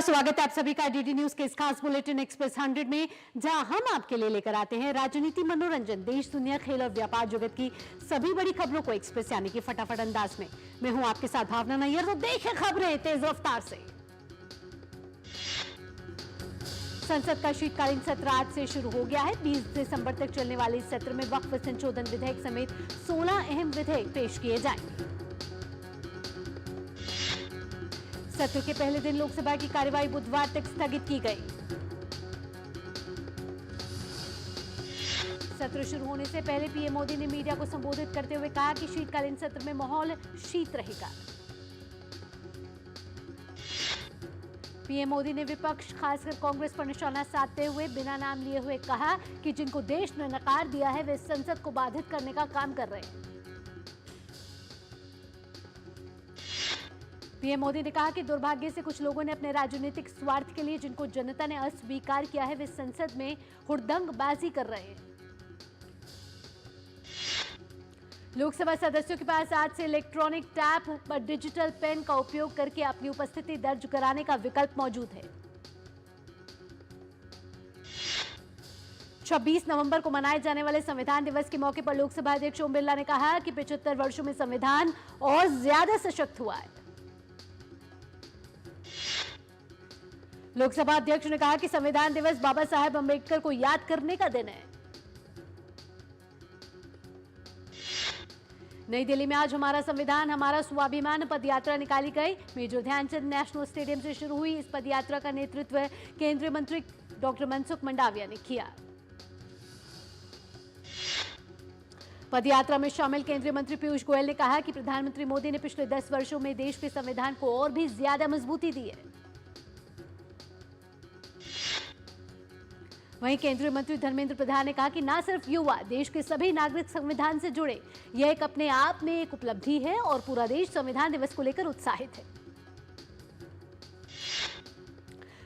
स्वागत है आप सभी का डीडी न्यूज के इस खास बुलेटिन एक्सप्रेस 100 में, जहां हम आपके लिए लेकर आते हैं राजनीति, मनोरंजन, देश दुनिया, खेल और व्यापार जगत की सभी बड़ी खबरों को एक्सप्रेस यानी कि फटाफट अंदाज में। मैं हूं आपके साथ भावना नैयर। तो देखें खबरें तेज रफ्तार से। संसद का शीतकालीन सत्र आज से शुरू हो गया है। 20 दिसंबर तक चलने वाले इस सत्र में वक्फ संशोधन विधेयक समेत 16 अहम विधेयक पेश किए जाएंगे। सत्र के पहले दिन लोकसभा की कार्यवाही बुधवार तक स्थगित की गई। सत्र शुरू होने से पहले पीएम मोदी ने मीडिया को संबोधित करते हुए कहा कि शीतकालीन सत्र में माहौल शीत रहेगा। पीएम मोदी ने विपक्ष, खासकर कांग्रेस पर निशाना साधते हुए बिना नाम लिए हुए कहा कि जिनको देश ने नकार दिया है वे संसद को बाधित करने का काम कर रहे हैं। पीएम मोदी ने कहा कि दुर्भाग्य से कुछ लोगों ने अपने राजनीतिक स्वार्थ के लिए जिनको जनता ने अस्वीकार किया है वे संसद में हुड़दंगबाजी कर रहे हैं। लोकसभा सदस्यों के पास आज से इलेक्ट्रॉनिक टैब पर डिजिटल पेन का उपयोग करके अपनी उपस्थिति दर्ज कराने का विकल्प मौजूद है। 26 नवंबर को मनाए जाने वाले संविधान दिवस के मौके पर लोकसभा अध्यक्ष ओम बिरला ने कहा कि 75 वर्षों में संविधान और ज्यादा सशक्त हुआ है। लोकसभा अध्यक्ष ने कहा कि संविधान दिवस बाबा साहेब अंबेडकर को याद करने का दिन है। नई दिल्ली में आज हमारा संविधान हमारा स्वाभिमान पदयात्रा निकाली गई। मेजर ध्यानचंद नेशनल स्टेडियम से शुरू हुई इस पदयात्रा का नेतृत्व केंद्रीय मंत्री डॉक्टर मनसुख मंडाविया ने किया। पदयात्रा में शामिल केंद्रीय मंत्री पीयूष गोयल ने कहा कि प्रधानमंत्री मोदी ने पिछले 10 वर्षों में देश के संविधान को और भी ज्यादा मजबूती दी है। वहीं केंद्रीय मंत्री धर्मेंद्र प्रधान ने कहा कि न सिर्फ युवा, देश के सभी नागरिक संविधान से जुड़े। यह एक अपने आप में एक उपलब्धि है और पूरा देश संविधान दिवस को लेकर उत्साहित है।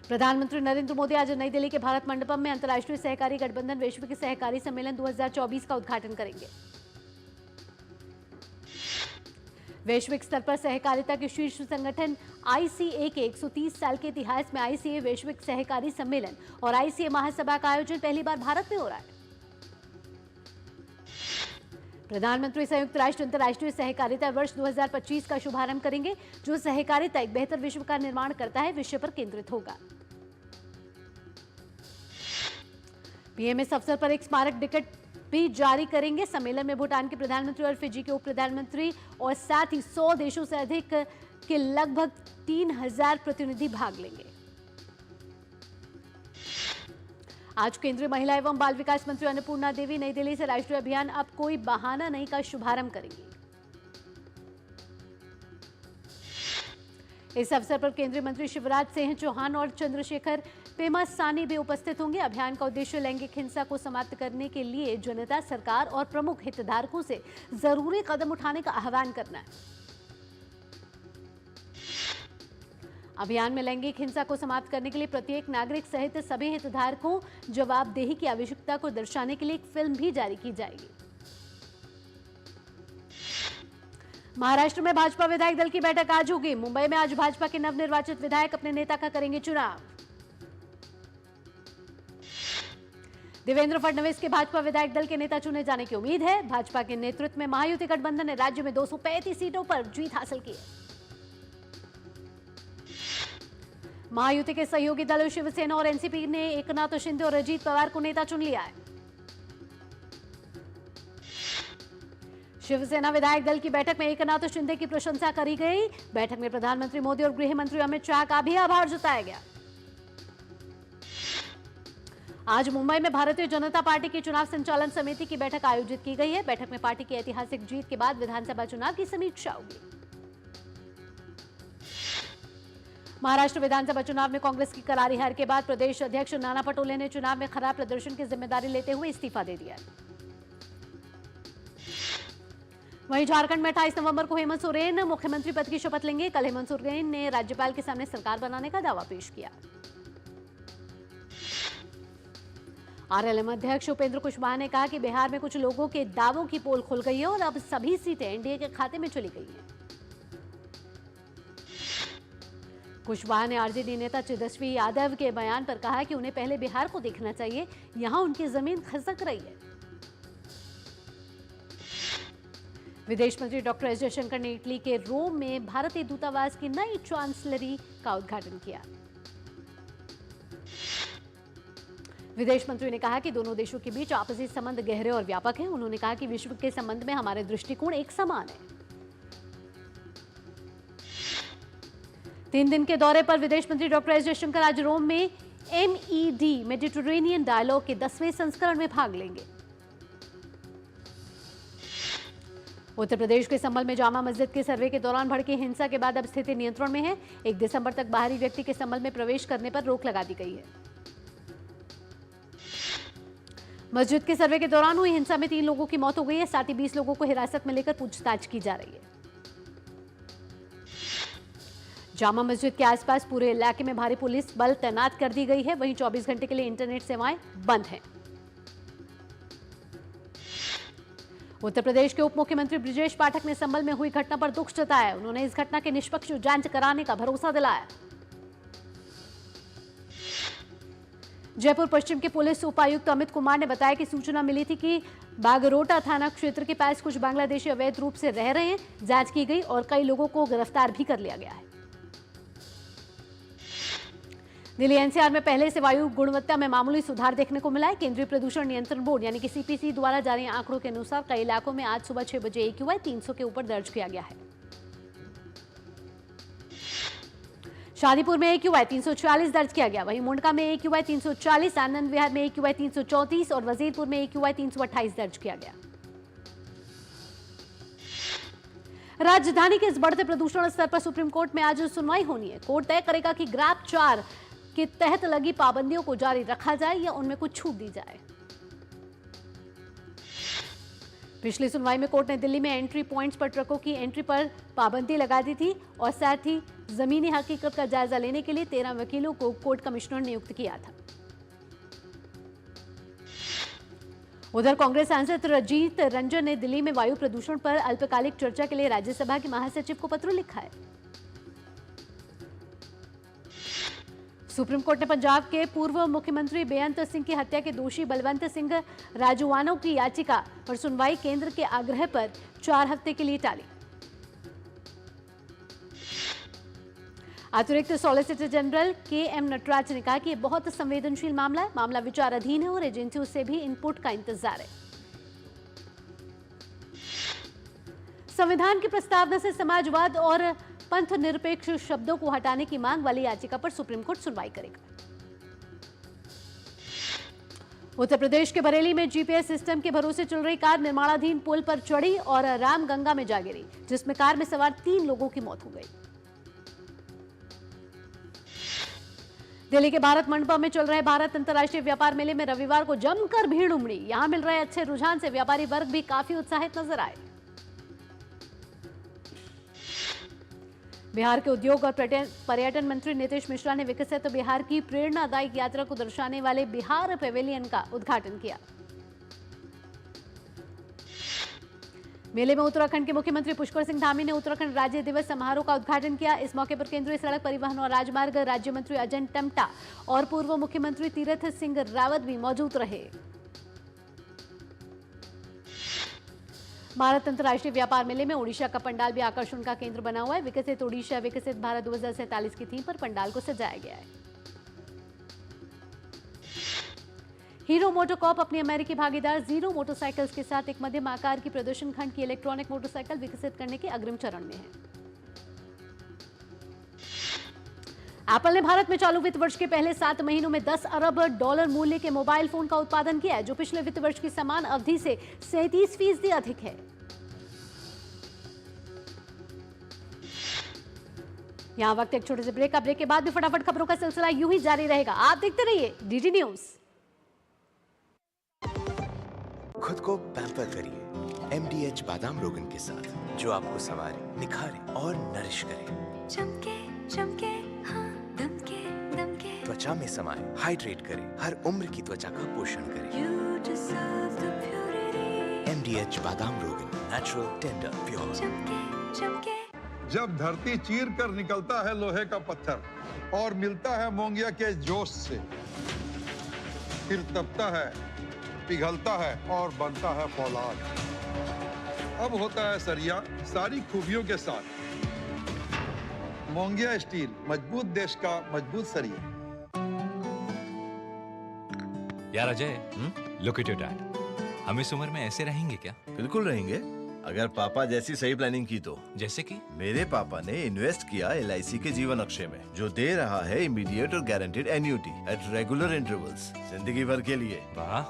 प्रधानमंत्री नरेंद्र मोदी आज नई दिल्ली के भारत मंडपम में अंतर्राष्ट्रीय सहकारी गठबंधन वैश्विक सहकारी सम्मेलन 2024 का उद्घाटन करेंगे। वैश्विक स्तर पर सहकारिता के शीर्ष संगठन आईसीए के 130 साल के इतिहास में आईसीए वैश्विक सहकारी सम्मेलन और आईसीए महासभा का आयोजन पहली बार भारत में हो रहा है। प्रधानमंत्री संयुक्त राष्ट्र अंतर्राष्ट्रीय सहकारिता वर्ष 2025 का शुभारंभ करेंगे, जो सहकारिता एक बेहतर विश्व का निर्माण करता है विषय पर केंद्रित होगा। पीएम इस अवसर पर एक स्मारक टिकट भी जारी करेंगे। सम्मेलन में भूटान के प्रधानमंत्री और फिजी के उप प्रधानमंत्री और साथ ही 100 देशों से अधिक के लगभग 3000 प्रतिनिधि भाग लेंगे। आज केंद्रीय महिला एवं बाल विकास मंत्री अन्नपूर्णा देवी नई दिल्ली से राष्ट्रीय अभियान अब कोई बहाना नहीं का शुभारंभ करेंगी। इस अवसर पर केंद्रीय मंत्री शिवराज सिंह चौहान और चंद्रशेखर पेमासानी भी उपस्थित होंगे। अभियान का उद्देश्य लैंगिक हिंसा को समाप्त करने के लिए जनता, सरकार और प्रमुख हितधारकों से जरूरी कदम उठाने का आह्वान करना है। अभियान में लैंगिक हिंसा को समाप्त करने के लिए प्रत्येक नागरिक सहित सभी हितधारकों जवाबदेही की आवश्यकता को दर्शाने के लिए एक फिल्म भी जारी की जाएगी। महाराष्ट्र में भाजपा विधायक दल की बैठक आज होगी। मुंबई में आज भाजपा के नवनिर्वाचित विधायक अपने नेता का करेंगे चुनाव। देवेंद्र फडणवीस के भाजपा विधायक दल के नेता चुने जाने की उम्मीद है। भाजपा के नेतृत्व में महायुति गठबंधन ने राज्य में 235 सीटों पर जीत हासिल की है। महायुति के सहयोगी दलों शिवसेना और एनसीपी ने एकनाथ शिंदे और अजीत पवार को नेता चुन लिया है। शिवसेना विधायक दल की बैठक में एकनाथ शिंदे की प्रशंसा करी गई। बैठक में प्रधानमंत्री मोदी और गृह मंत्री अमित शाह का भी आभार जताया गया। आज मुंबई में भारतीय जनता पार्टी की चुनाव संचालन समिति की बैठक आयोजित की गई है। बैठक में पार्टी की ऐतिहासिक जीत के बाद विधानसभा चुनाव की समीक्षा होगी। महाराष्ट्र विधानसभा चुनाव में कांग्रेस की करारी हार के बाद प्रदेश अध्यक्ष नाना पटोले ने चुनाव में खराब प्रदर्शन की जिम्मेदारी लेते हुए इस्तीफा दे दिया। वहीं झारखंड में 28 नवंबर को हेमंत सोरेन मुख्यमंत्री पद की शपथ लेंगे। कल हेमंत सोरेन ने राज्यपाल के सामने सरकार बनाने का दावा पेश किया। आरएलएम अध्यक्ष उपेंद्र कुशवाहा ने कहा कि बिहार में कुछ लोगों के दावों की पोल खुल गई है और अब सभी सीटें एनडीए के खाते में चली गई हैं। कुशवाहा ने आरजेडी नेता तेजस्वी यादव के बयान पर कहा कि उन्हें पहले बिहार को देखना चाहिए, यहां उनकी जमीन खिसक रही है। विदेश मंत्री डॉक्टर एस जयशंकर ने इटली के रोम में भारतीय दूतावास की नई चांसलरी का उद्घाटन किया। विदेश मंत्री ने कहा कि दोनों देशों के बीच आपसी संबंध गहरे और व्यापक हैं। उन्होंने कहा कि विश्व के संबंध में हमारे दृष्टिकोण एक समान है। 3 दिन के दौरे पर विदेश मंत्री डॉक्टर एस जयशंकर आज रोम में MED मेडिटेरेनियन डायलॉग के 10वें संस्करण में भाग लेंगे। उत्तर प्रदेश के संभल में जामा मस्जिद के सर्वे के दौरान भड़की हिंसा के बाद अब स्थिति नियंत्रण में है। 1 दिसंबर तक बाहरी व्यक्ति के संभल में प्रवेश करने पर रोक लगा दी गई है। मस्जिद के सर्वे के दौरान हुई हिंसा में 3 लोगों की मौत हो गई है। साथ ही 20 लोगों को हिरासत में लेकर पूछताछ की जा रही है। जामा मस्जिद के आसपास पूरे इलाके में भारी पुलिस बल तैनात कर दी गई है। वहीं 24 घंटे के लिए इंटरनेट सेवाएं बंद हैं। उत्तर प्रदेश के उप मुख्यमंत्री ब्रजेश पाठक ने संभल में हुई घटना पर दुख जताया। उन्होंने इस घटना की निष्पक्ष जांच कराने का भरोसा दिलाया। जयपुर पश्चिम के पुलिस उपायुक्त अमित कुमार ने बताया कि सूचना मिली थी कि बागरोटा थाना क्षेत्र के पास कुछ बांग्लादेशी अवैध रूप से रह रहे हैं। जांच की गई और कई लोगों को गिरफ्तार भी कर लिया गया है। दिल्ली NCR में पहले से वायु गुणवत्ता में मामूली सुधार देखने को मिला है। केंद्रीय प्रदूषण नियंत्रण बोर्ड यानी कि CPC द्वारा जारी आंकड़ों के अनुसार कई इलाकों में आज सुबह 6 बजे AQI 300 के ऊपर दर्ज किया गया है। शादीपुर में AQI 340 दर्ज किया गया। वहीं मुंडका में AQI 340, आनंद विहार में AQI 334 और वजीरपुर में AQI 328 दर्ज किया गया। राजधानी के इस बढ़ते प्रदूषण स्तर पर सुप्रीम कोर्ट में आज सुनवाई होनी है। कोर्ट तय करेगा कि ग्राफ 4 के तहत लगी पाबंदियों को जारी रखा जाए या उनमें कुछ छूट दी जाए। पिछली सुनवाई में कोर्ट ने दिल्ली में एंट्री पॉइंट्स पर ट्रकों की एंट्री पर पाबंदी लगा दी थी और साथ ही जमीनी हकीकत का जायजा लेने के लिए 13 वकीलों को कोर्ट कमिश्नर नियुक्त किया था। उधर कांग्रेस सांसद रजीत रंजन ने दिल्ली में वायु प्रदूषण पर अल्पकालिक चर्चा के लिए राज्यसभा के महासचिव को पत्र लिखा है। सुप्रीम कोर्ट ने पंजाब के पूर्व मुख्यमंत्री बेअंत सिंह की हत्या के दोषी बलवंत सिंह राजूवानो की याचिका पर सुनवाई केंद्र के आग्रह पर 4 हफ्ते के लिए टाली। अतिरिक्त सॉलिसिटर जनरल KM नटराज ने कहा कि यह बहुत संवेदनशील मामला है। मामला विचाराधीन है और एजेंसियों से भी इनपुट का इंतजार है। संविधान की प्रस्तावना से समाजवाद और पंथ निरपेक्ष शब्दों को हटाने की मांग वाली याचिका पर सुप्रीम कोर्ट सुनवाई करेगा। उत्तर प्रदेश के बरेली में GPS सिस्टम के भरोसे चल रही कार निर्माणाधीन पुल पर चढ़ी और रामगंगा में जा गिरी, जिसमें कार में सवार 3 लोगों की मौत हो गई। दिल्ली के भारत मंडपम में चल रहे भारत अंतर्राष्ट्रीय व्यापार मेले में रविवार को जमकर भीड़ उमड़ी। यहां मिल रहे अच्छे रुझान से व्यापारी वर्ग भी काफी उत्साहित नजर आए। बिहार के उद्योग और पर्यटन मंत्री नीतीश मिश्रा ने विकसित बिहार की प्रेरणादायक यात्रा को दर्शाने वाले बिहार पेवेलियन का उद्घाटन किया। मेले में उत्तराखंड के मुख्यमंत्री पुष्कर सिंह धामी ने उत्तराखंड राज्य दिवस समारोह का उद्घाटन किया। इस मौके पर केंद्रीय सड़क परिवहन और राजमार्ग राज्य मंत्री अजय टम्टा और पूर्व मुख्यमंत्री तीरथ सिंह रावत भी मौजूद रहे। भारत अंतर्राष्ट्रीय व्यापार मेले में ओडिशा का पंडाल भी आकर्षण का केंद्र बना हुआ है। विकसित ओडिशा विकसित भारत 2047 की थीम पर पंडाल को सजाया गया है। हीरो मोटोकॉर्प अपनी अमेरिकी भागीदार जीरो मोटरसाइकिल्स के साथ एक मध्यम आकार की प्रदर्शन खंड की इलेक्ट्रॉनिक मोटरसाइकिल विकसित करने के अग्रिम चरण में है। एप्पल ने भारत में चालू वित्त वर्ष के पहले 7 महीनों में $10 अरब मूल्य के मोबाइल फोन का उत्पादन किया है, जो पिछले वित्त वर्ष की समान अवधि से 37% अधिक है। यहां वक्त एक छोटे से ब्रेक का। ब्रेक के बाद भी फटाफट खबरों का सिलसिला यूं ही जारी रहेगा। आप देखते रहिए DD न्यूज। खुद को पैम्पर करिए MDH बादाम रोगन के साथ, जो आपको संवारे, निखारे और नरिश करे। चमके चमके हाँ, दमके दमके त्वचा में समाए, हाइड्रेट करे, हर उम्र की त्वचा का पोषण करे। You deserve the purity. MDH बादाम रोगन, नेचुरल, टेंडर, प्योर। चमके चमके जब धरती चीर कर निकलता है लोहे का पत्थर, और मिलता है मोंगिया के जोश से, फिर तपता है, पिघलता है और बनता है फौलाद। अब होता है सरिया सारी खूबियों के साथ। मोंगिया स्टील, मजबूत देश का मजबूत सरिया। यार Ajay, look at your dad. हम इस उम्र में ऐसे रहेंगे क्या? बिल्कुल रहेंगे, अगर पापा जैसी सही प्लानिंग की तो। जैसे कि? मेरे पापा ने इन्वेस्ट किया LIC के जीवन अक्षय में, जो दे रहा है इमीडिएट और guaranteed annuity at regular intervals, जिंदगी भर के लिए। वाह,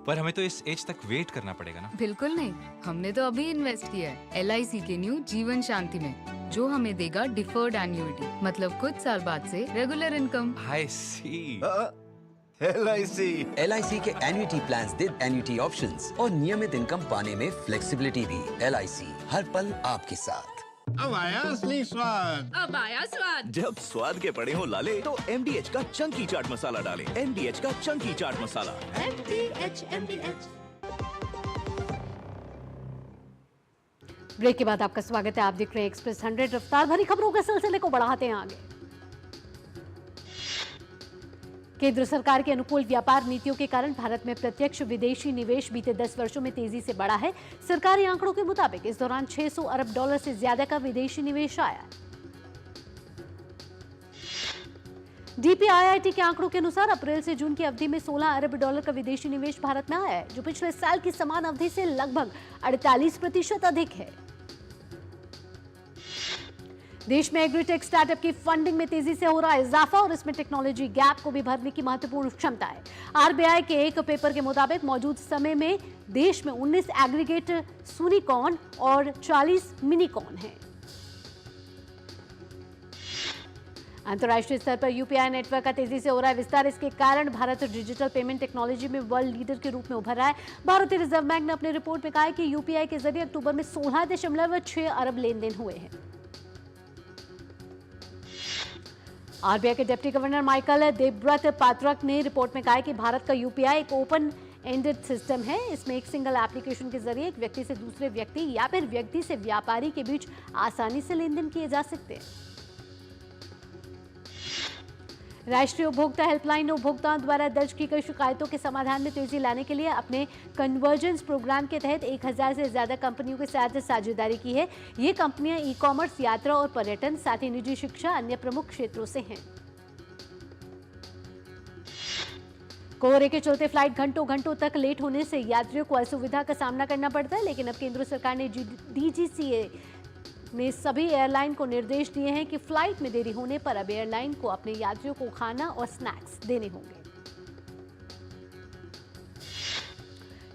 पर हमें तो इस एज तक वेट करना पड़ेगा ना? बिल्कुल नहीं, हमने तो अभी इन्वेस्ट किया है LIC के न्यू जीवन शांति में, जो हमें देगा डिफर्ड एन्युटी, मतलब कुछ साल बाद से रेगुलर इनकम। आई सी। LIC के एन्युटी प्लान्स दे एन्युटी ऑप्शंस और नियमित इनकम पाने में फ्लेक्सिबिलिटी भी। LIC, हर पल आपके साथ। अब आया असली स्वाद। अब आया स्वाद। जब स्वाद के पड़े हो लाले तो MDH का चंकी चाट मसाला डालें। MDH का चंकी चाट मसाला। MDH ब्रेक के बाद आपका स्वागत है। आप देख रहे हैं एक्सप्रेस 100। रफ्तार भरी खबरों के सिलसिले को बढ़ाते हैं आगे। केंद्र सरकार के अनुकूल व्यापार नीतियों के कारण भारत में प्रत्यक्ष विदेशी निवेश बीते 10 वर्षों में तेजी से बढ़ा है। सरकारी आंकड़ों के मुताबिक इस दौरान $600 अरब से ज्यादा का विदेशी निवेश आया। DPIIT के आंकड़ों के अनुसार अप्रैल से जून की अवधि में $16 अरब का विदेशी निवेश भारत में आया है, जो पिछले साल की समान अवधि से लगभग 48% अधिक है। देश में एग्रीटेक स्टार्टअप की फंडिंग में तेजी से हो रहा है इजाफा और इसमें टेक्नोलॉजी गैप को भी भरने की महत्वपूर्ण क्षमता है। RBI के एक पेपर के मुताबिक मौजूद समय में देश में 19 एग्रीगेट यूनिकॉर्न और 40 मिनीकॉर्न हैं। अंतर्राष्ट्रीय स्तर पर UPI नेटवर्क का तेजी से हो रहा है विस्तार। इसके कारण भारत डिजिटल पेमेंट टेक्नोलॉजी में वर्ल्ड लीडर के रूप में उभर रहा है। भारतीय रिजर्व बैंक ने अपनी रिपोर्ट में कहा है कि UPI के जरिए अक्टूबर में 16.6 अरब लेन देन हुए हैं। RBI के डिप्टी गवर्नर माइकल देबव्रत पात्रक ने रिपोर्ट में कहा है कि भारत का UPI एक ओपन एंडेड सिस्टम है। इसमें एक सिंगल एप्लीकेशन के जरिए एक व्यक्ति से दूसरे व्यक्ति या फिर व्यक्ति से व्यापारी के बीच आसानी से लेन देन किए जा सकते हैं। राष्ट्रीय उपभोक्ता हेल्पलाइन ने उपभोक्ताओं द्वारा दर्ज की गई शिकायतों के समाधान में तेजी लाने के लिए अपने कन्वर्जेंस प्रोग्राम के तहत 1000 से ज्यादा कंपनियों के साथ साझेदारी की है। ये कंपनियां ई-कॉमर्स, यात्रा और पर्यटन, साथ ही निजी शिक्षा, अन्य प्रमुख क्षेत्रों से हैं। कोहरे के चलते फ्लाइट घंटों तक लेट होने से यात्रियों को असुविधा का सामना करना पड़ता है, लेकिन अब केंद्र सरकार ने DGCA ने सभी एयरलाइन को निर्देश दिए हैं कि फ्लाइट में देरी होने पर अब एयरलाइन को अपने यात्रियों को खाना और स्नैक्स देने होंगे।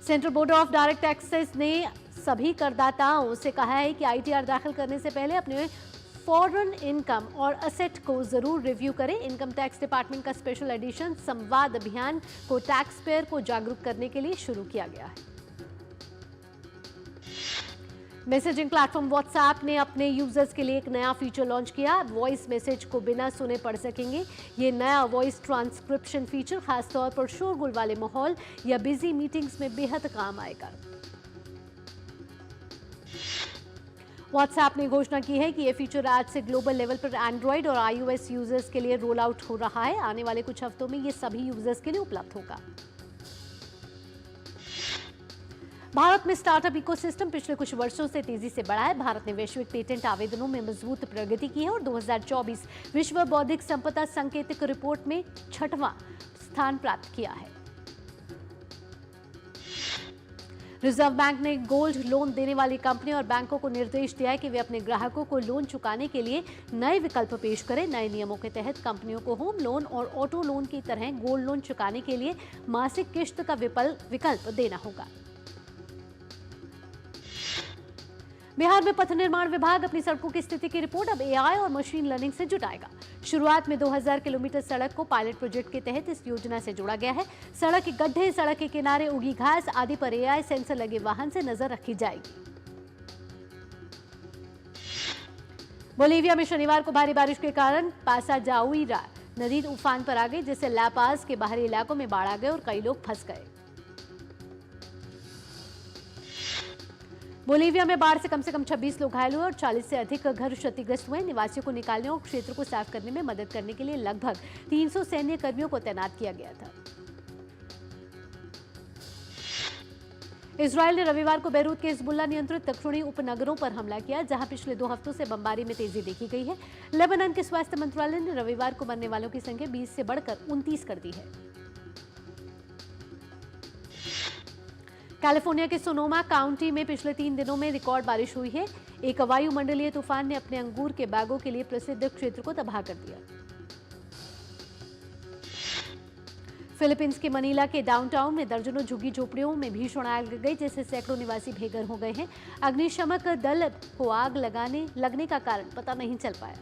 Central board of direct taxes ने सभी करदाताओं से कहा है कि ITR दाखिल करने से पहले अपने फॉरेन इनकम और असेट को जरूर रिव्यू करें। इनकम टैक्स डिपार्टमेंट का स्पेशल एडिशन संवाद अभियान को टैक्स पेयर को जागरूक करने के लिए शुरू किया गया है। मैसेजिंग प्लेटफॉर्म WhatsApp ने अपने यूजर्स के लिए एक नया फीचर लॉन्च किया। वॉइस मैसेज को बिना सुने पढ़ सकेंगे। ये नया वॉइस ट्रांसक्रिप्शन फीचर खासतौर पर शोरगुल वाले माहौल या बिजी मीटिंग्स में बेहद काम आएगा। WhatsApp ने घोषणा की है कि यह फीचर आज से ग्लोबल लेवल पर एंड्रॉइड और iOS यूजर्स के लिए रोल आउट हो रहा है। आने वाले कुछ हफ्तों में ये सभी यूजर्स के लिए उपलब्ध होगा। भारत में स्टार्टअप इकोसिस्टम पिछले कुछ वर्षों से तेजी से बढ़ा है। भारत ने वैश्विक पेटेंट आवेदनों में मजबूत प्रगति की है और 2024 विश्व बौद्धिक संपदा सांकेतिक रिपोर्ट में 6वां स्थान प्राप्त किया है। रिजर्व बैंक ने गोल्ड लोन देने वाली कंपनी और बैंकों को निर्देश दिया है कि वे अपने ग्राहकों को लोन चुकाने के लिए नए विकल्प पेश करें। नए नियमों के तहत कंपनियों को होम लोन और ऑटो लोन की तरह गोल्ड लोन चुकाने के लिए मासिक किश्त का विकल्प देना होगा। बिहार में पथ निर्माण विभाग अपनी सड़कों की स्थिति की रिपोर्ट अब AI और मशीन लर्निंग से जुटाएगा। शुरुआत में 2000 किलोमीटर सड़क को पायलट प्रोजेक्ट के तहत इस योजना से जोड़ा गया है। सड़क के गड्ढे, सड़क के किनारे उगी घास आदि पर AI सेंसर लगे वाहन से नजर रखी जाएगी। बोलीविया में शनिवार को भारी बारिश के कारण पासा जाउइरा नदी उफान पर आ गई, जिससे ला पाज के बाहरी इलाकों में बाढ़ आ गए और कई लोग फंस गए। बोलीविया में बाढ़ से कम 26 लोग घायल हुए और 40 से अधिक घर क्षतिग्रस्त हुए। निवासियों को निकालने और क्षेत्र को साफ करने में मदद करने के लिए लगभग 300 सैन्य कर्मियों को तैनात किया गया था। इजरायल ने रविवार को बैरूत के हिजबुल्लाह नियंत्रित दक्षिणी उपनगरों पर हमला किया, जहां पिछले 2 हफ्तों से बमबारी में तेजी देखी गई है। लेबनान के स्वास्थ्य मंत्रालय ने रविवार को मरने वालों की संख्या 20 से बढ़कर 29 कर दी है। कैलिफोर्निया के सोनोमा काउंटी में पिछले 3 दिनों में रिकॉर्ड बारिश हुई है। एक वायुमंडलीय तूफान ने अपने अंगूर के बागों के लिए प्रसिद्ध क्षेत्र को तबाह कर दिया। फिलीपींस के मनीला के डाउनटाउन में दर्जनों झुग्गी झोपड़ियों में भीषण आग लग गई, जिससे सैकड़ों निवासी बेघर हो गए हैं। अग्निशमक दल को आग लगने का कारण पता नहीं चल पाया।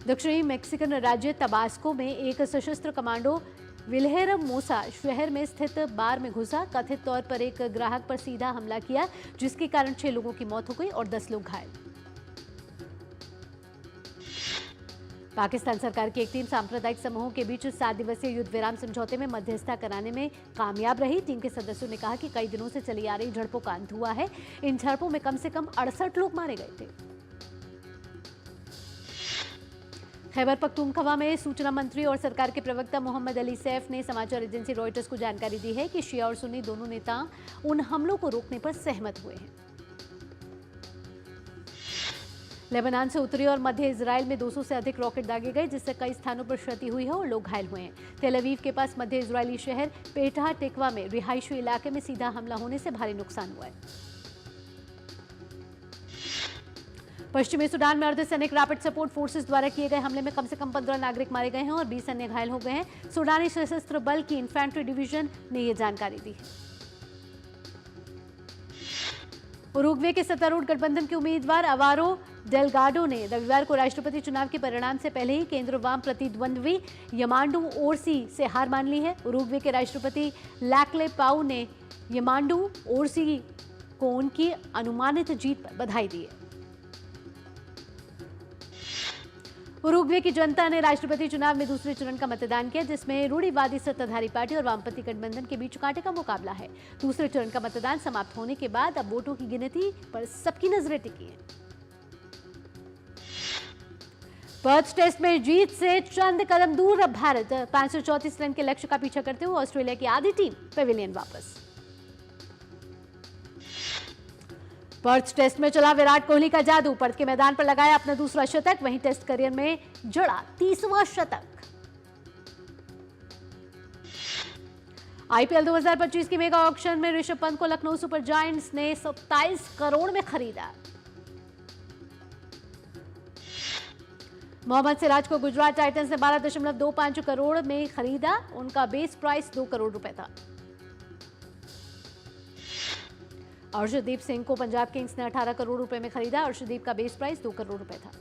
दक्षिणी मैक्सिकन राज्य तबास्को में एक सशस्त्र कमांडो विलहेर मोसा शहर में स्थित बार में घुसा, कथित तौर पर एक ग्राहक पर सीधा हमला किया, जिसके कारण 6 लोगों की मौत हो गई और 10 लोग घायल। पाकिस्तान सरकार की एक टीम सांप्रदायिक समूहों के बीच 7 दिवसीय युद्ध विराम समझौते में मध्यस्थता कराने में कामयाब रही। टीम के सदस्यों ने कहा कि कई दिनों से चली आ रही झड़पों का अंत हुआ है। इन झड़पों में कम से कम 68 लोग मारे गए थे। खैबर पख्तूनख्वा में सूचना मंत्री और सरकार के प्रवक्ता मोहम्मद अली सैफ ने समाचार एजेंसी रॉयटर्स को जानकारी दी है कि शिया और सुन्नी दोनों नेता उन हमलों को रोकने पर सहमत हुए हैं। लेबनान से उत्तरी और मध्य इजराइल में 200 से अधिक रॉकेट दागे गए, जिससे कई स्थानों पर क्षति हुई है और लोग घायल हुए हैं। तेल अवीव के पास मध्य इजरायली शहर पेठा टेकवा में रिहायशी इलाके में सीधा हमला होने से भारी नुकसान हुआ है। पश्चिमी सूडान में अर्धसैनिक रैपिड सपोर्ट फोर्सेस द्वारा किए गए हमले में कम से कम 15 नागरिक मारे गए हैं और 20 अन्य घायल हो गए हैं। सूडानी सशस्त्र बल की इन्फेंट्री डिवीजन ने यह जानकारी दी है। उरुग्वे के सत्तारूढ़ गठबंधन के उम्मीदवार अवारो डेलगाडो ने रविवार को राष्ट्रपति चुनाव के परिणाम से पहले ही केंद्र वाम प्रतिद्वंद्वी यमांडू ओरसी से हार मान ली है। उरुग्वे के राष्ट्रपति लैकले पाउ ने यमांडू ओरसी को उनकी अनुमानित जीत पर बधाई दी है। उरुग्वे की जनता ने राष्ट्रपति चुनाव में दूसरे चरण का मतदान किया, जिसमें रूढ़िवादी सत्ताधारी पार्टी और वामपंथी गठबंधन के बीच कांटे का मुकाबला है। दूसरे चरण का मतदान समाप्त होने के बाद अब वोटों की गिनती पर सबकी नजरें टिकी हैं। पर्थ टेस्ट में जीत से चंद कदम दूर अब भारत 534 रन के लक्ष्य का पीछा करते हुए ऑस्ट्रेलिया की आधी टीम पेविलियन वापस। पर्थ टेस्ट में चला विराट कोहली का जादू, पर्थ के मैदान पर लगाया अपना दूसरा शतक, वहीं टेस्ट करियर में जड़ा 30वां शतक। आईपीएल 2025 की मेगा ऑक्शन में ऋषभ पंत को लखनऊ सुपर जायंट्स ने 27 करोड़ में खरीदा। मोहम्मद सिराज को गुजरात टाइटंस ने 12.25 करोड़ में खरीदा। उनका बेस प्राइस 2 करोड़ रुपए था। अर्शदीप सिंह को पंजाब किंग्स ने 18 करोड़ रुपए में खरीदा। अर्शदीप का बेस प्राइस 2 करोड़ रुपए था।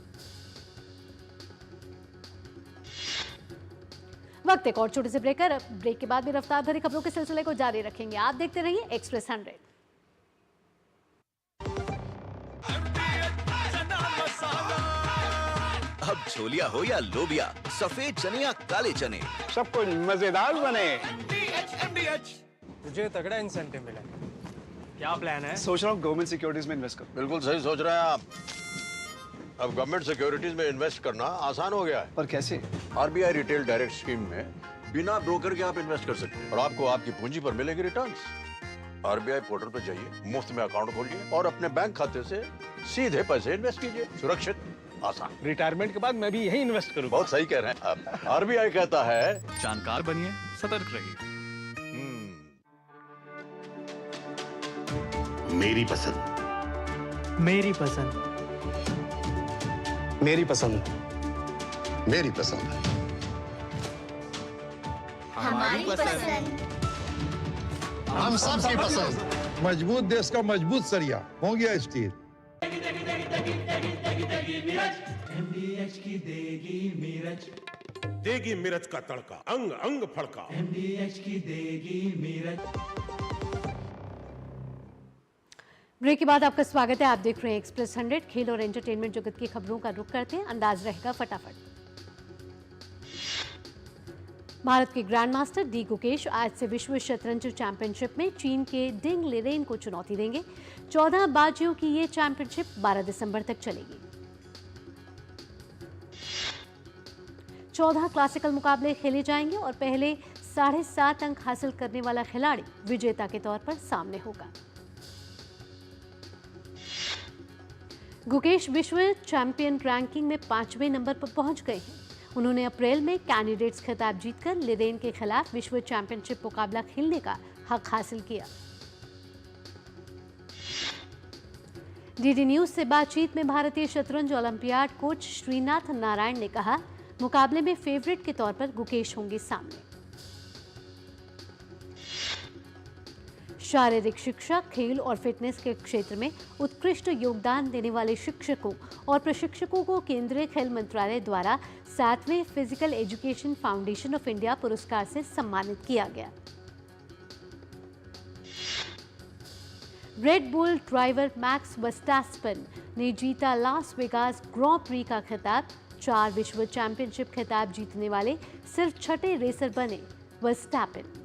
वक्त एक और छोटे से ब्रेक के बाद भी रफ्तार भरी खबरों के सिलसिले को जारी रखेंगे। आप देखते रहिए एक्सप्रेस 100। अब छोलिया हो या लोबिया, सफेद चने या काले चने, सब कुछ मजेदार बने। मुझे तगड़ा इंसेंटिव मिला। क्या प्लान है? सोच रहा हूँ गवर्नमेंट सिक्योरिटीज में इन्वेस्ट करूं। बिल्कुल सही सोच रहे हैं आप। अब गवर्नमेंट सिक्योरिटीज में इन्वेस्ट करना आसान हो गया है। पर कैसे? आरबीआई रिटेल डायरेक्ट स्कीम में बिना ब्रोकर के आप इन्वेस्ट कर सकते हैं और आपको आपकी पूंजी पर मिलेगी रिटर्न्स। आरबीआई पोर्टल पर जाइए, मुफ्त में अकाउंट खोलिए और अपने बैंक खाते से सीधे पैसे इन्वेस्ट कीजिए। सुरक्षित, आसान। रिटायरमेंट के बाद मैं भी यही इन्वेस्ट करूंगा। बहुत सही कह रहे हैं आप। आरबीआई कहता है जानकार बनिए, सतर्क रहिए। मेरी पसंद। मेरी पसंद। मेरी पसंद। मेरी पसंद। हमारी पसंद। हम सबकी पसंद। मजबूत देश का मजबूत सरिया हो गया स्टील। MDH की देगी मिर्च, देगी मिर्च का तड़का, अंग अंग फड़का। MDH की देगी मिर्च। ब्रेक के बाद आपका स्वागत है। आप देख रहे हैं एक्सप्रेस 100। खेल और एंटरटेनमेंट जगत की खबरों का रुख करते हैं। अंदाज रहेगा फटाफट। भारत के ग्रैंडमास्टर डी गुकेश आज से विश्व शतरंज चैंपियनशिप में चीन के डिंग लिरेन को चुनौती देंगे। 14 बाजियों की ये चैंपियनशिप 12 दिसंबर तक चलेगी। 14 क्लासिकल मुकाबले खेले जाएंगे और पहले 7.5 अंक हासिल करने वाला खिलाड़ी विजेता के तौर पर सामने होगा। गुकेश विश्व चैंपियन रैंकिंग में 5वें नंबर पर पहुंच गए हैं। उन्होंने अप्रैल में कैंडिडेट्स खिताब जीतकर लिरेन के खिलाफ विश्व चैंपियनशिप मुकाबला खेलने का हक हासिल किया। डीडी न्यूज से बातचीत में भारतीय शतरंज ओलंपियाड कोच श्रीनाथ नारायण ने कहा, मुकाबले में फेवरेट के तौर पर गुकेश होंगे सामने। शारीरिक शिक्षा, खेल और फिटनेस के क्षेत्र में उत्कृष्ट योगदान देने वाले शिक्षकों और प्रशिक्षकों को केंद्रीय खेल मंत्रालय द्वारा 7वें physical education foundation of India पुरस्कार से सम्मानित किया गया। Red Bull driver Max Verstappen ने जीता लास वेगास ग्रैंड प्री का खिताब। 4 विश्व चैंपियनशिप खिताब जीतने वाले सिर्फ छठे रेसर बने वर्स्टैपेन।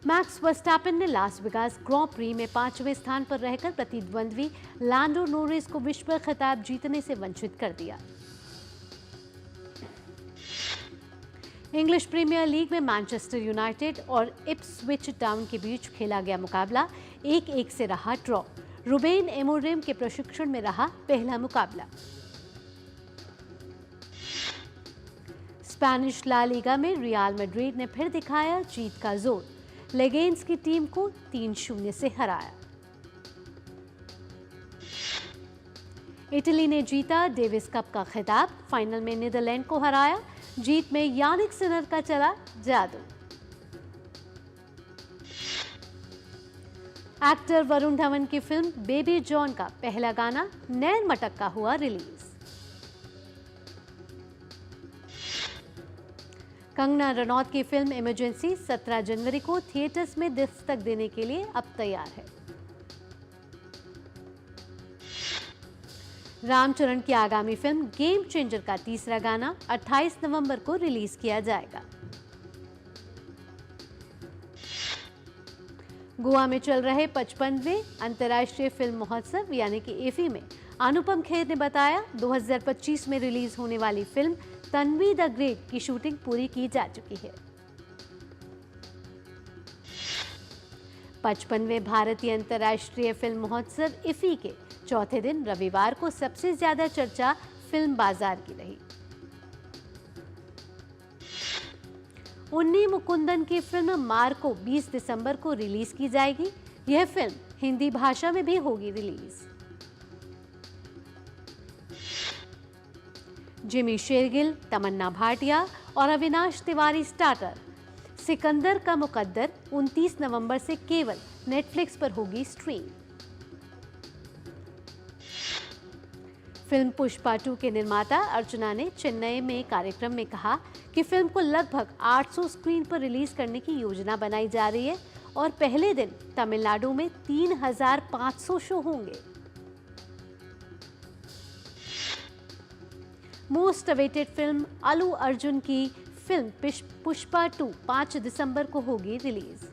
मैक्स वर्स्टैपेन ने लास वेगास ग्रैंड प्री में 5वें स्थान पर रहकर प्रतिद्वंद्वी लैंडो नोरिस को विश्व खिताब जीतने से वंचित कर दिया। इंग्लिश प्रीमियर लीग में मैनचेस्टर यूनाइटेड और इप्सविच टाउन के बीच खेला गया मुकाबला 1-1 से रहा ड्रॉ। रुबेन एमोरिम के प्रशिक्षण में रहा पहला मुकाबला। स्पेनिश ला लीगा में रियल मैड्रिड ने फिर दिखाया जीत का जोर। लेगेंस की टीम को 3-0 से हराया। इटली ने जीता डेविस कप का खिताब। फाइनल में नीदरलैंड को हराया। जीत में यानिक सिनर का चला जादू। एक्टर वरुण धवन की फिल्म बेबी जॉन का पहला गाना नैन मटक का हुआ रिलीज। कंगना रनौत की फिल्म इमरजेंसी 17 जनवरी को थिएटर्स में दस्तक देने के लिए अब तैयार है। रामचरण की आगामी फिल्म गेम चेंजर का तीसरा गाना 28 नवंबर को रिलीज किया जाएगा। गोवा में चल रहे 55वें अंतर्राष्ट्रीय फिल्म महोत्सव यानी कि एफी में अनुपम खेर ने बताया, 2025 में रिलीज होने वाली फिल्म तन्वी द ग्रेट की शूटिंग पूरी की जा चुकी है। 55वें भारतीय अंतर्राष्ट्रीय फिल्म महोत्सव इफी के चौथे दिन रविवार को सबसे ज्यादा चर्चा फिल्म बाजार की रही। उन्नी मुकुंदन की फिल्म मार्को 20 दिसंबर को रिलीज की जाएगी। यह फिल्म हिंदी भाषा में भी होगी रिलीज। जिमी शेरगिल, तमन्ना भाटिया और अविनाश तिवारी स्टार्टर सिकंदर का मुकद्दर 29 नवंबर से केवल नेटफ्लिक्स पर होगी स्ट्रीम। फिल्म पुष्पा 2 के निर्माता अर्चना ने चेन्नई में कार्यक्रम में कहा कि फिल्म को लगभग 800 स्क्रीन पर रिलीज करने की योजना बनाई जा रही है और पहले दिन तमिलनाडु में 3500 शो होंगे। मोस्ट अवेटेड फिल्म अलू अर्जुन की फिल्म पुष्पा 2 5 दिसंबर को होगी रिलीज।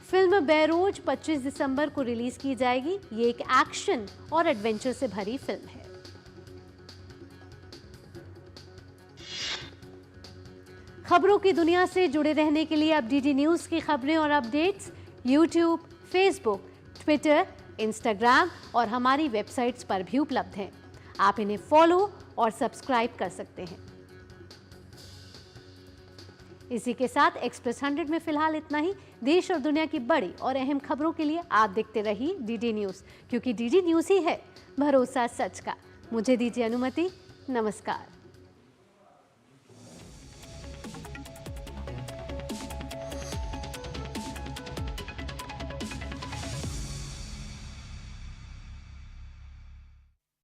फिल्म बैरोज 25 दिसंबर को रिलीज की जाएगी। ये एक एक्शन और एडवेंचर से भरी फिल्म है। खबरों की दुनिया से जुड़े रहने के लिए अब डीडी न्यूज की खबरें और updates YouTube, Facebook, Twitter, Instagram और हमारी वेबसाइट्स पर भी उपलब्ध हैं। आप इन्हें फॉलो और सब्सक्राइब कर सकते हैं। इसी के साथ एक्सप्रेस 100 में फिलहाल इतना ही। देश और दुनिया की बड़ी और अहम खबरों के लिए आप देखते रहिए डीडी न्यूज, क्योंकि डीडी न्यूज ही है भरोसा सच का। मुझे दीजिए अनुमति। नमस्कार।